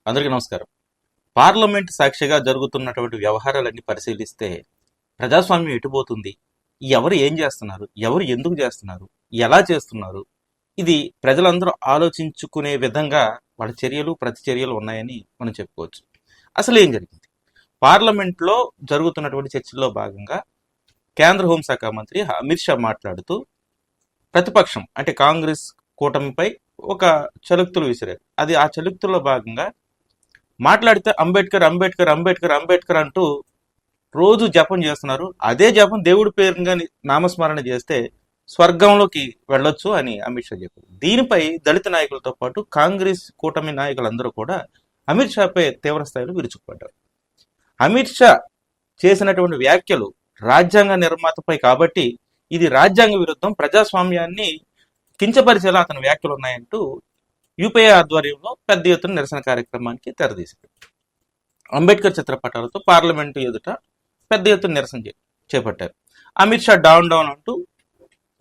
అందరికీ నమస్కారం. పార్లమెంట్ సాక్షిగా జరుగుతున్నటువంటి వ్యవహారాలన్నీ పరిశీలిస్తే ప్రజాస్వామ్యం ఎటుపోతుంది, ఎవరు ఏం చేస్తున్నారు, ఎవరు ఎందుకు చేస్తున్నారు, ఎలా చేస్తున్నారు, ఇది ప్రజలందరూ ఆలోచించుకునే విధంగా వాళ్ళ చర్యలు ప్రతిచర్యలు ఉన్నాయని మనం చెప్పుకోవచ్చు. అసలు ఏం జరిగింది? పార్లమెంట్లో జరుగుతున్నటువంటి చర్చల్లో భాగంగా కేంద్ర హోంశాఖ మంత్రి అమిత్ షా మాట్లాడుతూ ప్రతిపక్షం అంటే కాంగ్రెస్ కూటమిపై ఒక చలుక్తులు విసిరారు. అది ఆ చలుక్తుల్లో భాగంగా మాట్లాడితే అంబేద్కర్ అంబేద్కర్ అంబేద్కర్ అంబేద్కర్ అంటూ రోజు జపం చేస్తున్నారు. అదే జపం దేవుడి పేరుగా నామస్మరణ చేస్తే స్వర్గంలోకి వెళ్ళొచ్చు అని అమిత్ షా చెప్పారు. దీనిపై దళిత నాయకులతో పాటు కాంగ్రెస్ కూటమి నాయకులందరూ కూడా అమిత్ షాపై తీవ్ర స్థాయిలో విరుచుకుపడ్డారు. అమిత్ షా చేసినటువంటి వ్యాఖ్యలు రాజ్యాంగ నిర్మాతపై కాబట్టి ఇది రాజ్యాంగ విరుద్ధం, ప్రజాస్వామ్యాన్ని కించపరిచేలా అతని వ్యాఖ్యలు ఉన్నాయంటూ యూపీఏ ఆధ్వర్యంలో పెద్ద ఎత్తున నిరసన కార్యక్రమానికి తెరదీశారు. అంబేద్కర్ చిత్రపటాలతో పార్లమెంటు ఎదుట పెద్ద ఎత్తున నిరసన చేపట్టారు. అమిత్ షా డౌన్ అంటూ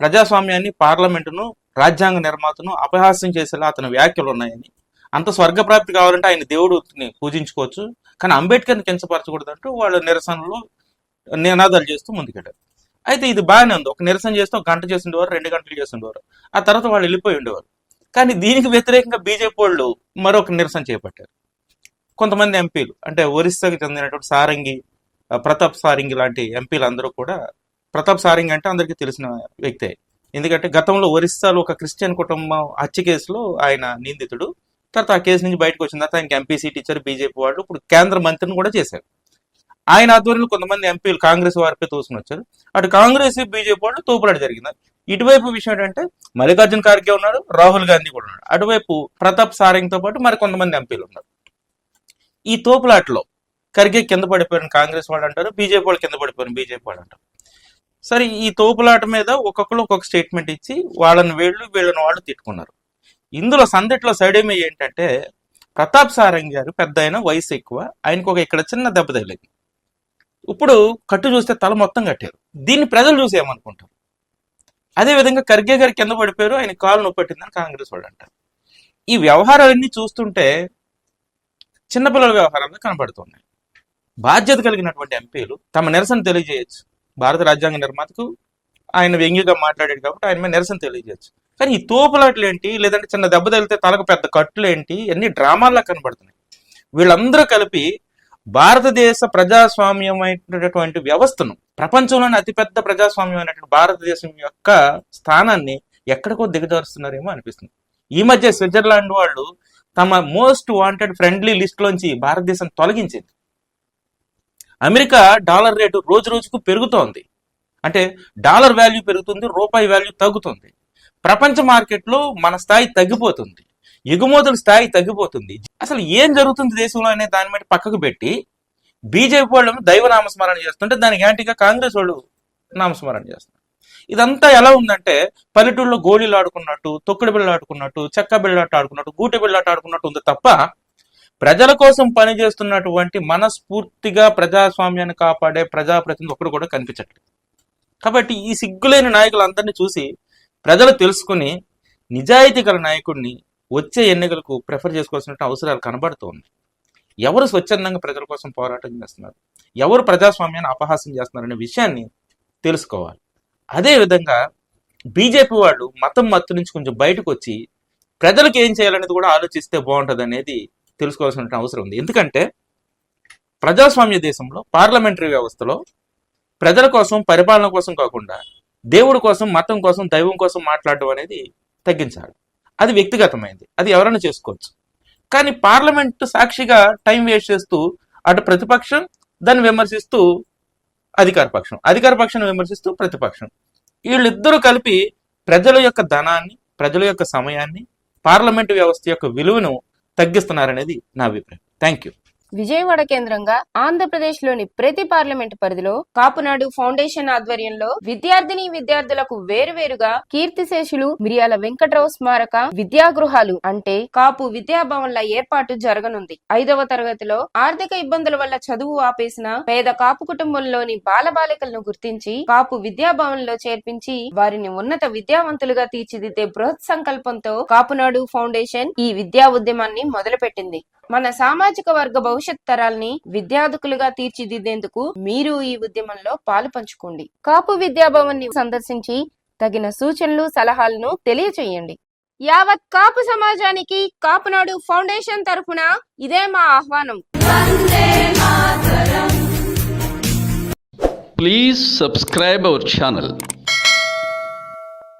ప్రజాస్వామ్యాన్ని, పార్లమెంటును, రాజ్యాంగ నిర్మాతను అపహాస్యం చేసేలా అతని వ్యాఖ్యలు ఉన్నాయని, అంత స్వర్గప్రాప్తి కావాలంటే ఆయన దేవుడిని పూజించుకోవచ్చు, కానీ అంబేద్కర్ని కించపరచకూడదంటూ వాళ్ళు నిరసనలో నినాదాలు చేస్తూ ముందుకెళ్ళారు. అయితే ఇది బాగానే ఉంది. ఒక నిరసన చేస్తే 1 గంట చేస్తుండేవారు, 2 గంటలు చేస్తుండేవారు, ఆ తర్వాత వాళ్ళు వెళ్ళిపోయి ఉండేవారు. కానీ దీనికి వ్యతిరేకంగా బీజేపీ వాళ్ళు మరొక నిరసన చేపట్టారు. కొంతమంది ఎంపీలు అంటే ఒరిస్సాకి చెందినటువంటి సారంగి, ప్రతాప్ సారంగి లాంటి ఎంపీలు అందరూ కూడా, ప్రతాప్ సారంగి అంటే అందరికీ తెలిసిన వ్యక్తే, ఎందుకంటే గతంలో ఒరిస్సాలో ఒక క్రిస్టియన్ కుటుంబం హత్య కేసులో ఆయన నిందితుడు. తర్వాత ఆ కేసు నుంచి బయటకు వచ్చిన తర్వాత ఆయనకి ఎంపీ సీట్ ఇచ్చారు బీజేపీ వాళ్ళు. ఇప్పుడు కేంద్ర మంత్రిని కూడా చేశారు. ఆయన ఆధ్వర్యంలో కొంతమంది ఎంపీలు కాంగ్రెస్ వారిపై తోసుకుని వచ్చారు. అటు కాంగ్రెస్ బీజేపీ వాళ్ళు తోపులాట జరిగింది. ఇటువైపు విషయం ఏంటంటే మల్లికార్జున ఖార్గే ఉన్నారు, రాహుల్ గాంధీ కూడా ఉన్నారు. అటువైపు ప్రతాప్ సారంగితో పాటు మరి కొంతమంది ఎంపీలు ఉన్నారు. ఈ తోపులాటలో ఖర్గే కింద పడిపోయిన కాంగ్రెస్ వాళ్ళు అంటారు, బీజేపీ వాళ్ళు కింద పడిపోయిన బీజేపీ వాళ్ళు అంటారు. సరే, ఈ తోపులాట మీద ఒక్కొక్కరు ఒక్కొక్క స్టేట్మెంట్ ఇచ్చి వాళ్ళని వీళ్ళని వాళ్ళు తిట్టుకున్నారు. ఇందులో సందట్లో సైడేమే ఏంటంటే ప్రతాప్ సారంగి గారు పెద్ద అయిన వయసు ఎక్కువ, ఆయనకు ఒక ఇక్కడ చిన్న దెబ్బ తగిలింది. ఇప్పుడు కట్టు చూస్తే తల మొత్తం కట్టారు. దీన్ని ప్రజలు చూసి ఏమనుకుంటారు? అదేవిధంగా ఖర్గే గారు కింద పడిపోయారు, ఆయన కాలు నొప్పి పట్టిందని కాంగ్రెస్ వాళ్ళు అంటారు. ఈ వ్యవహారాలన్నీ చూస్తుంటే చిన్నపిల్లల వ్యవహారాలు కనబడుతున్నాయి. బాధ్యత కలిగినటువంటి ఎంపీలు తమ నిరసన తెలియజేయచ్చు. భారత రాజ్యాంగ నిర్మాతకు ఆయన వ్యంగ్యంగా మాట్లాడాడు కాబట్టి ఆయన మీద నిరసన తెలియజేయచ్చు. కానీ ఈ తోపులాట్లు ఏంటి, లేదంటే చిన్న దెబ్బ తగిలితే తలకు పెద్ద కట్టులు ఏంటి, అన్ని డ్రామాల్లా కనబడుతున్నాయి. వీళ్ళందరూ కలిపి భారతదేశ ప్రజాస్వామ్యమైనటువంటి వ్యవస్థను, ప్రపంచంలోని అతిపెద్ద ప్రజాస్వామ్యమైనటువంటి భారతదేశం యొక్క స్థానాన్ని ఎక్కడికో దిగజారుస్తున్నారేమో అనిపిస్తుంది. ఈ మధ్య స్విట్జర్లాండ్ వాళ్ళు తమ మోస్ట్ వాంటెడ్ ఫ్రెండ్లీ లిస్ట్ లోంచి భారతదేశం తొలగించింది. అమెరికా డాలర్ రేటు రోజు రోజుకు పెరుగుతోంది. అంటే డాలర్ వాల్యూ పెరుగుతుంది, రూపాయి వాల్యూ తగ్గుతుంది. ప్రపంచ మార్కెట్లో మన స్థాయి తగ్గిపోతుంది, ఎగుమతుల స్థాయి తగ్గిపోతుంది. అసలు ఏం జరుగుతుంది దేశంలో అనే దాని మీద పక్కకు పెట్టి బీజేపీ వాళ్ళు దైవ నామస్మరణ చేస్తుంటే దానికి యాంటీగా కాంగ్రెస్ వాళ్ళు నామస్మరణ చేస్తున్నారు. ఇదంతా ఎలా ఉందంటే పల్లెటూరులో గోళీలు ఆడుకున్నట్టు, తొక్కుడు బిళ్ళ ఆడుకున్నట్టు, చెక్క బిళ్ళాట ఆడుకున్నట్టు, గూటి బిళ్ళాట ఆడుకున్నట్టు ఉంది తప్ప ప్రజల కోసం పనిచేస్తున్నటువంటి మనస్ఫూర్తిగా ప్రజాస్వామ్యాన్ని కాపాడే ప్రజాప్రతినిధి ఒకడు కూడా కనిపించట్లేదు. కాబట్టి ఈ సిగ్గులేని నాయకులందరినీ చూసి ప్రజలు తెలుసుకుని నిజాయితీ గల నాయకుడిని వచ్చే ఎన్నికలకు ప్రిఫర్ చేసుకోవాల్సిన అవసరాలు కనబడుతోంది. ఎవరు స్వచ్ఛందంగా ప్రజల కోసం పోరాటం చేస్తున్నారు, ఎవరు ప్రజాస్వామ్యాన్ని అపహాస్యం చేస్తున్నారు అనే విషయాన్ని తెలుసుకోవాలి. అదేవిధంగా బీజేపీ వాళ్ళు మత్తు నుంచి కొంచెం బయటకు వచ్చి ప్రజలకు ఏం చేయాలనేది కూడా ఆలోచిస్తే బాగుంటుంది అనేది తెలుసుకోవాల్సిన అవసరం ఉంది. ఎందుకంటే ప్రజాస్వామ్య దేశంలో పార్లమెంటరీ వ్యవస్థలో ప్రజల కోసం, పరిపాలన కోసం కాకుండా దేవుడి కోసం, మతం కోసం, దైవం కోసం మాట్లాడడం అనేది తగ్గించాలి. అది వ్యక్తిగతమైంది, అది ఎవరైనా చేసుకోవచ్చు. కానీ పార్లమెంట్ సాక్షిగా టైం వేస్ట్ చేస్తూ అటు ప్రతిపక్షం దాన్ని విమర్శిస్తూ అధికార పక్షాన్ని విమర్శిస్తూ ప్రతిపక్షం, వీళ్ళిద్దరూ కలిపి ప్రజల యొక్క ధనాన్ని, ప్రజల యొక్క సమయాన్ని, పార్లమెంటు వ్యవస్థ యొక్క విలువను తగ్గిస్తున్నారనేది నా అభిప్రాయం. Thank you. విజయవాడ కేంద్రంగా ఆంధ్రప్రదేశ్ లోని ప్రతి పార్లమెంట్ పరిధిలో కాపునాడు ఫౌండేషన్ ఆధ్వర్యంలో విద్యార్థులకు వేరువేరుగా కీర్తిశేషులు మిరియాల వెంకట్రావు స్మారక విద్యాగృహాలు అంటే కాపు విద్యాభవన్ల ఏర్పాటు జరగనుంది. 5వ తరగతిలో ఆర్థిక ఇబ్బందుల వల్ల చదువు ఆపేసిన పేద కాపు కుటుంబంలోని బాలబాలికలను గుర్తించి కాపు విద్యాభవన్లో చేర్పించి వారిని ఉన్నత విద్యావంతులుగా తీర్చిదిద్దే బృహత్ సంకల్పంతో కాపునాడు ఫౌండేషన్ ఈ విద్యా ఉద్యమాన్ని మొదలుపెట్టింది. మన సామాజిక వర్గ భవిష్యత్ తరాల్ని విద్యార్థులుగా తీర్చిదిద్దేందుకు మీరు ఈ ఉద్యమంలో పాలు పంచుకోండి. కాపు విద్యాభవన్ ని సందర్శించి తగిన సూచనలు సలహాలను తెలియచేయండి. యావత్ కాపు సమాజానికి కాపునాడు ఫౌండేషన్ తరఫున ఇదే మా ఆహ్వానం. Please subscribe our channel.